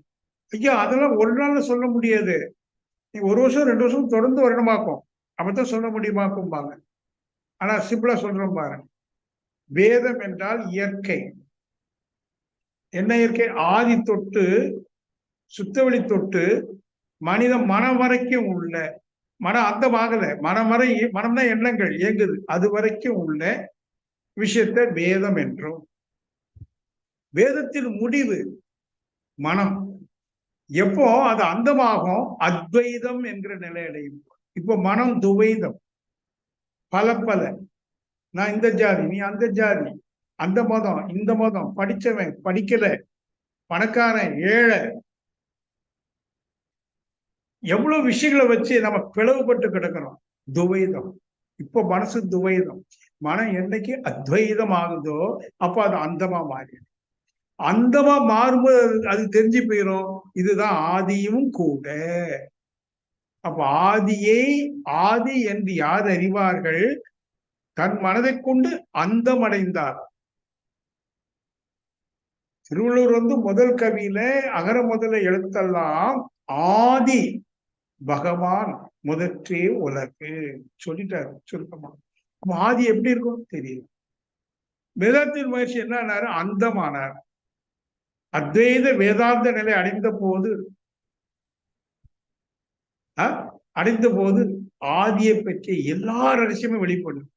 ஐயா அதெல்லாம் ஒரு நாள்ல சொல்ல முடியாது. நீ 1 வருஷம் 2 வருஷம் தொடர்ந்து வரணுமாக்கும், அப்பதான் சொல்ல முடியுமாக்கும்பாங்க. ஆனா சிம்பிளா சொல்றோம் பாருங்க. வேதம் என்றால் இயற்கை. என்ன இயற்கை? ஆதி தொட்டு சுத்தவெளி தொட்டு மனித மனம் வரைக்கும் உள்ள, மனம் அந்தமாகல, மனம்னா எண்ணங்கள் இயங்குது, அது வரைக்கும் உள்ள விஷயத்தை வேதம் என்றும். வேதத்தின் முடிவு மனம். எப்போ அது அந்தமாகும்? அத்வைதம் என்கிற நிலை அடையும். இப்போ மனம் துவைதம், பல பல. நான் இந்த ஜாதி, நீ அந்த ஜாதி, அந்த மதம் இந்த மதம், படிச்சவன் படிக்கல, பணக்காரன் ஏழை, எவ்வளவு விஷயங்களை வச்சு நம்ம பிளவுபட்டு கிடக்கிறோம். துவைதம். இப்போ மனசு துவைதம். மனம் என்னைக்கு அத்வைதம் ஆகுதோ அப்ப அது அந்தமா மாறிடும். அந்தமா மாறும்போது அது தெரிஞ்சு போயிடும், இதுதான் ஆதியும் கூட. அப்ப ஆதியை ஆதி என்று யார் அறிவார்கள்? தன் மனதை கொண்டு அந்தம் அடைந்தார். திருவள்ளுவர் முதல் கவியில அகர முதல எழுத்தெல்லாம் ஆதி பகவான் முதற்றே உலகு சொல்லிட்டாரு சுருக்கமா. அப்ப ஆதி எப்படி இருக்கும் தெரியும். வேதாத்தின் முயற்சி என்ன? அந்தமானார். அத்வைத வேதாந்த நிலை அடைந்த போது ஆதியை பற்றி எல்லா ரகசியமும் வெளிப்படும்.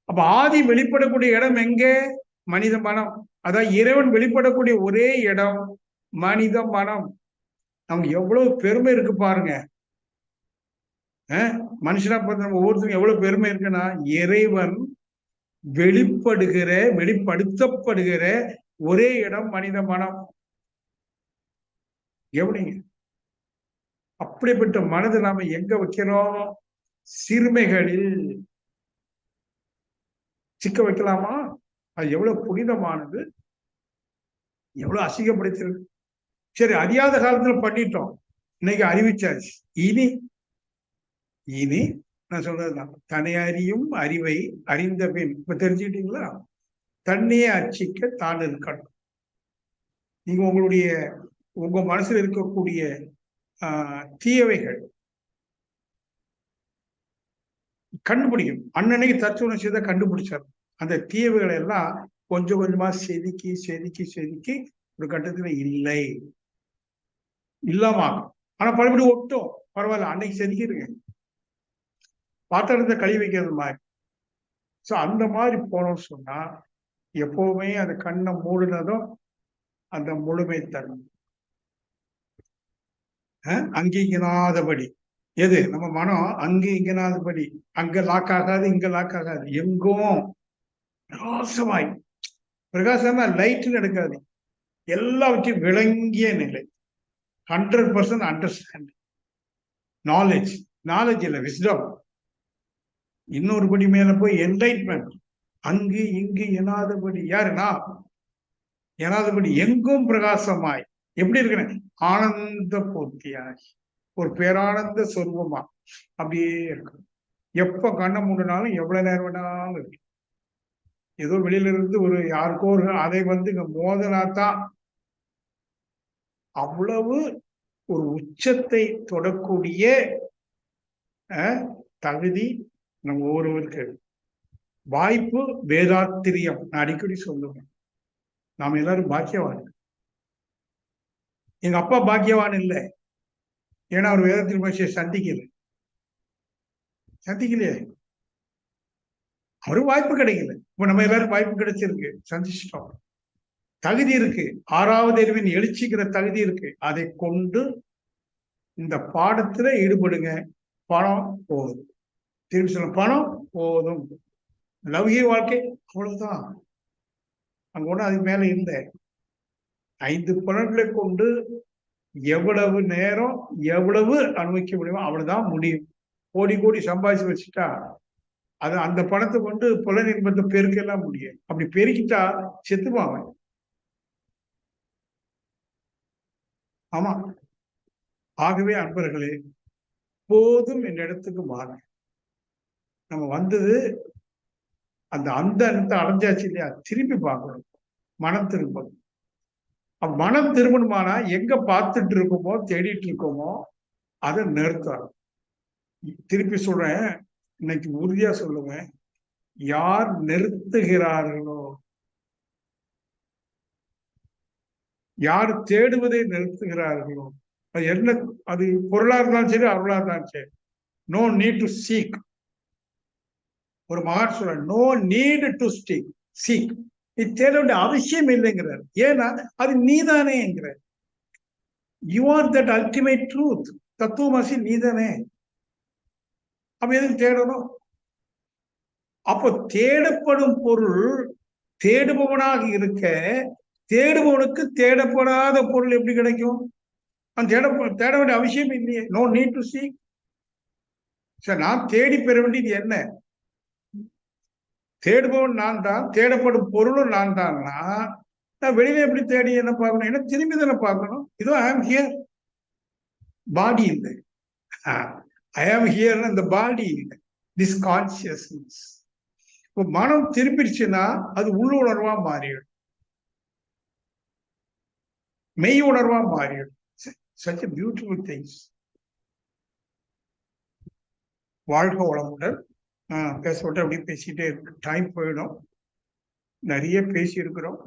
அப்ப ஆதி வெளிப்படக்கூடிய இடம் எங்கே? மனித மனம். அதான் இறைவன் வெளிப்படக்கூடிய ஒரே இடம் மனித மனம். நமக்கு எவ்வளவு பெருமை இருக்கு பாருங்க. மனுஷனா பார்த்து நம்ம ஒவ்வொருத்தருக்கும் எவ்வளவு பெருமை இருக்குன்னா, இறைவன் வெளிப்படுத்தப்படுகிற ஒரே இடம் மனித மனம். எவ்வளவுங்க அப்படிப்பட்ட மனதை நாம எங்க வைக்கிறோம்? சிறுமைகளில் சிக்க வைக்கலாமா? அது எவ்வளவு புனிதமானது, எவ்வளவு அசிங்கப்படுத்திருக்கு. சரி, அறியாத காலத்துல பண்ணிட்டோம், இன்னைக்கு அறிவிச்சாச்சு. இனி நான் சொல்றதுதான், தன்னை அறியும் அறிவை அறிந்த பின். இப்ப தெரிஞ்சுக்கிட்டீங்களா? தன்னையே அர்ச்சிக்க தான் இருக்கணும். நீங்க உங்க மனசுல இருக்கக்கூடிய தீயவைகள் கண்டுபிடிக்கும். அன்னன்னைக்கு தத்துவம் செய்த கண்டுபிடிச்சார். அந்த தீயவைகளை எல்லாம் கொஞ்சம் கொஞ்சமா செதுக்கி செதுக்கி செதுக்கி ஒரு கட்டத்துல இல்லாம ஆனா பழபடி ஒட்டும், பரவாயில்ல, அன்னைக்கு செதுக்கிருங்க, பாத்திரத்தை கழுவி வைக்கிறது மாதிரி. சோ அந்த மாதிரி போனோம்னு சொன்னா எப்பவுமே அந்த கண்ணை மூடினதும் அந்த முழுமை தரும். அங்கீகனாதபடி எது நம்ம மனம் அங்கு இங்கனாதபடி, அங்க லாக் ஆகாது, இங்க லாக் ஆகாது, எங்கும் பிரகாசமாய். பிரகாசமா லைட்னு எடுக்காது, எல்லாவற்றையும் விளங்கிய நிலை. 100% அண்டர்ஸ்டாண்டிங். நாலேஜ் இல்ல, விஸ்டம். இன்னொரு படி மேல போய் என்லைட்மெண்ட். அங்கு இங்கு எனாதபடி. யாருன்னா எனாதபடி எங்கும் பிரகாசமாய். எப்படி இருக்கிறேன்? ஆனந்த பூர்த்தியாகி ஒரு பேரானந்த சொருபமா அப்படியே இருக்கும். எப்ப கண்ணை மூடினாலும் எவ்வளவு நேரம் வேணாலும் இருக்கு. ஏதோ வெளியில இருந்து ஒரு யாருக்கோ அதை இங்க மோதலாத்தான் அவ்வளவு ஒரு உச்சத்தை தொடக்கூடிய தகுதி நம்ம ஒவ்வொருவருக்கு. வாய்ப்பு வேதாத்திரியம். நான் அடிக்கடி சொல்லுவேன், நாம எல்லாரும் பாக்கியவான். எங்க அப்பா பாக்கியவான் இல்லை, ஏன்னா அவர் வேதத்தின் முயற்சியை சந்திக்கலையே, அவருக்கு வாய்ப்பு கிடைக்கல. இப்ப நம்ம எல்லாரும் வாய்ப்பு கிடைச்சிருக்கு, சந்திச்சிட்டோம். தகுதி இருக்கு, 6வது அறிவின் எழுச்சிக்கிற தகுதி இருக்கு. அதை கொண்டு இந்த பாடத்துல ஈடுபடுங்க. பணம் போதும், திரும்பி சொல்ல, பணம் போதும், லௌகிக வாழ்க்கை அவ்வளவுதான். அங்க ஒண்ணு அதுக்கு மேல இல்லை. 5 புலன்களை கொண்டு எவ்வளவு நேரம் எவ்வளவு அனுபவிக்க முடியுமோ அவ்வளவுதான் முடியும். கோடி கோடி சம்பாதிச்சு வச்சுட்டா அது அந்த பணத்தை கொண்டு புலன் இன்பத்தை பெருக்கலாம் முடியாது. அப்படி பெருக்கிட்டா செத்துப்பாங்க. ஆமா. ஆகவே அன்பர்களே, போதும் என்ற இடத்துக்கு வாங்க. நம்ம வந்தது அந்த அந்த அடைஞ்சாச்சு இல்லையா, திரும்பி பார்க்கணும். மனம் திரும்பணும். மனம் திரும்பணுமானா எங்க பார்த்துட்டு இருக்கோமோ தேடிட்டு இருக்கோமோ அதை நிறுத்தணும். திருப்பி சொல்றேன், இன்னைக்கு உறுதியா சொல்லுவேன், யார் நிறுத்துகிறார்களோ, யார் தேடுவதை நிறுத்துகிறார்களோ, அது என்ன, அது பொருளா இருந்தாலும் சரி அருளா இருந்தாலும் சரி, நோ நீட் டு சீக். ஒரு மகான் சொல்ற, நோ நீட் டு சீக். நீ தேட வேண்டிய அவசியம் இல்லைங்கிறார். ஏன்னா அது நீதானேங்கிற. You are that ultimate truth. தத்துவமசி நீதானே. அப்ப எதுக்கு தேடணும்? அப்போ தேடப்படும் பொருள் தேடுபவனாக இருக்க, தேடுபவனுக்கு தேடப்படாத பொருள் எப்படி கிடைக்கும்? தேட வேண்டிய அவசியம் இல்லையே. No need to seek. சரி, நான் தேடி பெற வேண்டியது என்ன? தேடுபவன் நான் தான், தேடப்படும் பொருளும் நான் தான்னா, நான் வெளியில எப்படி தேடி என்ன பார்க்கணும்? என்ன திரும்பி தானே பார்க்கணும். இதோ ஐ ஆம் ஹியர், பாடி இல்லை. ஐ ஆம் ஹியர், இந்த பாடி இல்லை. This consciousness. இப்போ மனம் திரும்பிடுச்சுன்னா அது உள்ளுணர்வா மாறிடும், மெய் உணர்வா மாறிடும். such a beautiful things. வாழ்க வளமுடன். பேசப்பட்டு அப்படியே பேசிட்டே இருக்கு, டைம் போயிடும். நிறைய பேசி இருக்கிறோம்.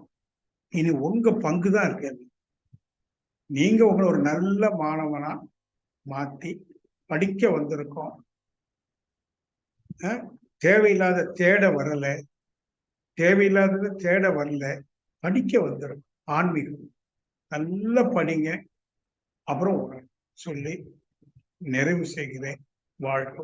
இனி உங்க பங்கு தான் இருக்கு. நீங்க உங்களை ஒரு நல்ல மாணவனா மாத்தி படிக்க வந்திருக்கோம். தேவையில்லாத தேட வரல, தேவையில்லாதது தேட வரல, படிக்க வந்திருக்கோம். ஆன்மீகம் நல்லா படிங்க. அப்புறம் சொல்லி நிறைவு செய்கிறேன். வாழ்க்கை.